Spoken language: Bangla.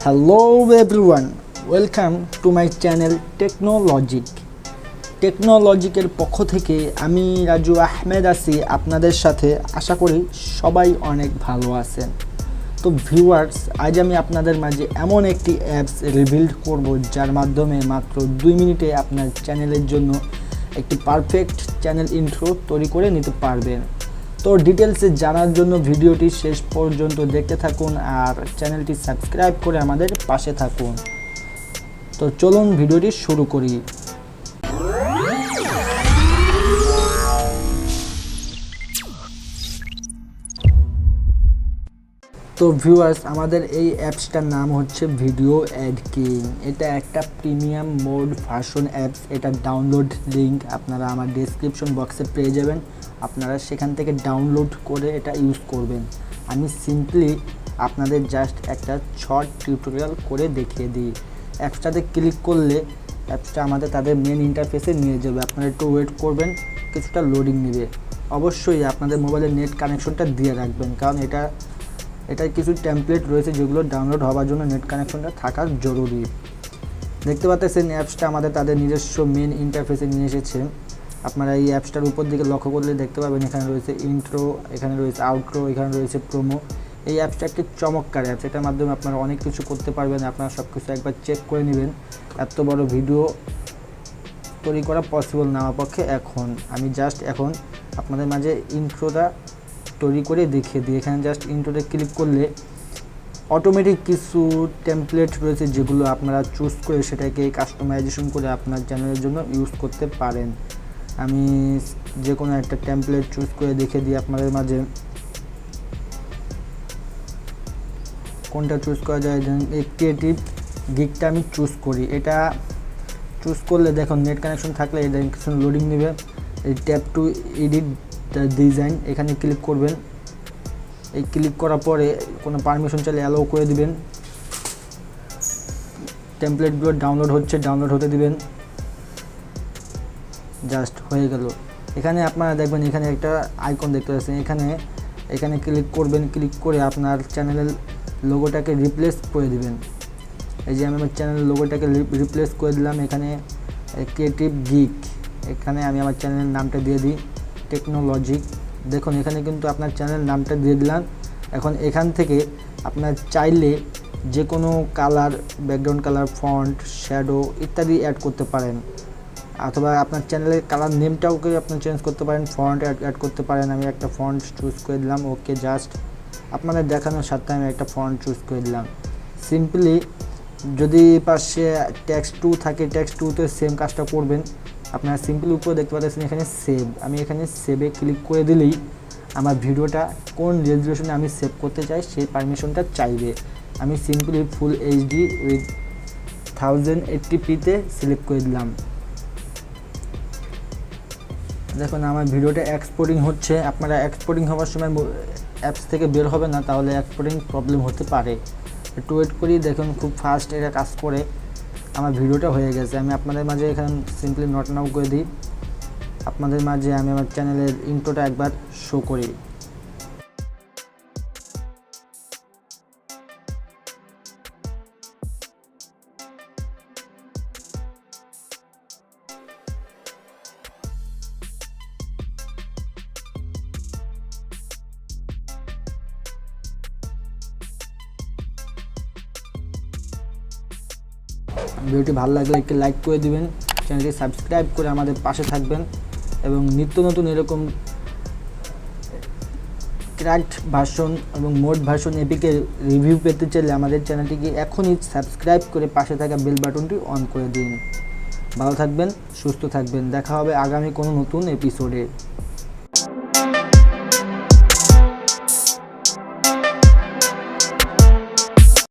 Hello everyone, welcome to my channel TECH-kNOWLOGIC. TECH-kNOWLOGIC-এর পক্ষ থেকে আমি রাজু আহমেদ আছি আপনাদের সাথে। আশা করি সবাই অনেক ভালো আছেন। তো ভিউয়ার্স, আজ আমি আপনাদের মাঝে এমন একটি অ্যাপস রিভিল করব যার মাধ্যমে মাত্র 2 মিনিটে আপনার চ্যানেলের জন্য একটি পারফেক্ট চ্যানেল ইন্ট্রো তৈরি করে নিতে পারবেন। তো ডিটেলসে জানার জন্য ভিডিওটি শেষ পর্যন্ত দেখতে থাকুন আর চ্যানেলটি সাবস্ক্রাইব করে আমাদের পাশে থাকুন। তো চলুন ভিডিওটি শুরু করি। তো ভিউয়ার্স, আমাদের এই অ্যাপসটার নাম হচ্ছে ভিডিও অ্যাড কিং। এটা একটা প্রিমিয়াম মোড ভার্সন অ্যাপস। এটা ডাউনলোড লিঙ্ক আপনারা আমার ডেসক্রিপশন বক্সে পেয়ে যাবেন। আপনারা সেখান থেকে ডাউনলোড করে এটা ইউজ করবেন। আমি সিম্পলি আপনাদের জাস্ট একটা শর্ট টিউটোরিয়াল করে দেখিয়ে দিই। অ্যাপসটাতে ক্লিক করলে অ্যাপসটা আমাদের তাদের মেন ইন্টারফেসে নিয়ে যাবে। আপনারা একটু ওয়েট করবেন, কিছুটা লোডিং নেবে। অবশ্যই আপনাদের মোবাইলের নেট কানেকশনটা দিয়ে রাখবেন, কারণ এটার কিছু টেমপ্লেট রয়েছে যেগুলো ডাউনলোড হওয়ার জন্য নেট কানেকশনটা থাকা জরুরি। দেখতে পাচ্ছেন অ্যাপসটা আমাদের তাদের নিজস্ব মেন ইন্টারফেসে নিয়ে এসেছে। আপনারা এই অ্যাপসটার উপর দিকে লক্ষ্য করলে দেখতে পাবেন এখানে রয়েছে ইন্ট্রো, এখানে রয়েছে আউটরো, এখানে রয়েছে প্রোমো। এই অ্যাপসটা একটি চমৎকার অ্যাপস। এটার মাধ্যমে আপনারা অনেক কিছু করতে পারবেন। আপনারা সব কিছু একবার চেক করে নেবেন। এত বড় ভিডিও তৈরি করা পসিবল না আমার পক্ষে। আমি জাস্ট এখন আপনাদের মাঝে ইন্ট্রোটা তৈরি করে দেখিয়ে দিই। এখানে জাস্ট ইন্ট্রোতে ক্লিক করলে অটোমেটিক কিছু টেমপ্লেট রয়েছে যেগুলো আপনারা চুজ করে সেটাকে কাস্টমাইজেশন করে আপনার চ্যানেলের জন্য ইউজ করতে পারেন। আমি যে কোনো একটা টেমপ্লেট চুজ করে দেখিয়ে দিই আপনাদের মাঝে কোনটা চুজ করা যায়। এই ক্রিয়েটিভ গিকটা আমি চুজ করি। এটা চুজ করলে দেখুন নেট কানেকশন থাকলে এটা কিছু লোডিং নেবে। এই ট্যাপ টু এডিট ডিজাইন এখানে ক্লিক করবেন। এই ক্লিক করার পরে কোনো পারমিশন চাইলে অ্যালাউ করে দিবেন। টেমপ্লেটগুলো ডাউনলোড হতে দিবেন। জাস্ট হয়ে গেল। এখানে আপনারা দেখবেন এখানে একটা আইকন দেখতে পাচ্ছেন। এখানে ক্লিক করবেন। ক্লিক করে আপনার চ্যানেলের লোগোটাকে রিপ্লেস করে দিবেন। এই যে আমি আমার চ্যানেলের লোগোটাকে রিপ্লেস করে দিলাম। এখানে ক্রিয়েটিভ গিক, এখানে আমি আমার চ্যানেলের নামটা দিয়ে দিই টেকনোলজিক। দেখুন এখানে কিন্তু আপনার চ্যানেলের নামটা দিয়ে দিলাম। এখন এখান থেকে আপনার চাইলে যে কোনো colour, background colour, font, shadow ইত্যাদি অ্যাড করতে পারেন। অথবা আপনার চ্যানেলের কালার নেমটাও আপনি চেঞ্জ করতে পারেন, ফন্ট অ্যাড করতে পারেন। আমি একটা ফন্ট চুজ করে দিলাম। ওকে, জাস্ট আপনাদের দেখানোর সাথে আমি একটা ফন্ট চুজ করে দিলাম। সিম্পলি যদি পাশে টেক্সট 2 থাকে, টেক্সট 2তে সেম কাজটা করবেন। আপনারা সিম্পলি উপরে দেখতে পাচ্ছেন এখানে সেভ। আমি এখানে সেভে ক্লিক করে দিলেই আমার ভিডিওটা কোন রেজলিউশনে আমি সেভ করতে চাই সেই পারমিশনটা চাইবে। আমি সিম্পলি ফুল এইচডি উইথ 1080pতে সিলেক্ট করে দিলাম। দেখুন আমার ভিডিওটা এক্সপোর্টিং হচ্ছে। আপনারা এক্সপোর্টিং হওয়ার সময় অ্যাপস থেকে বের হবে না, তাহলে এক্সপোর্টিং প্রবলেম হতে পারে। একটু ওয়েট করি। দেখুন খুব ফাস্ট এটা কাজ করে। আমার ভিডিওটা হয়ে গেছে। আমি আপনাদের মাঝে এখানে সিম্পলি নট নাও করে দিই। আপনাদের মাঝে আমি আমার চ্যানেলের ইন্ট্রোটা একবার শো করি। ভিডিওটি ভালো লাগলে একটি লাইক করে দিবেন, চ্যানেলটি সাবস্ক্রাইব করে আমাদের পাশে থাকবেন এবং নিত্য নতুন এরকম ক্র্যাকড ভার্সন এবং মোড ভার্সন এপিকের রিভিউ পেতে চাইলে আমাদের চ্যানেলটিকে এখনই সাবস্ক্রাইব করে পাশে থাকা বেল বাটনটি অন করে দিন। ভালো থাকবেন, সুস্থ থাকবেন। দেখা হবে আগামী কোনো নতুন এপিসোডে।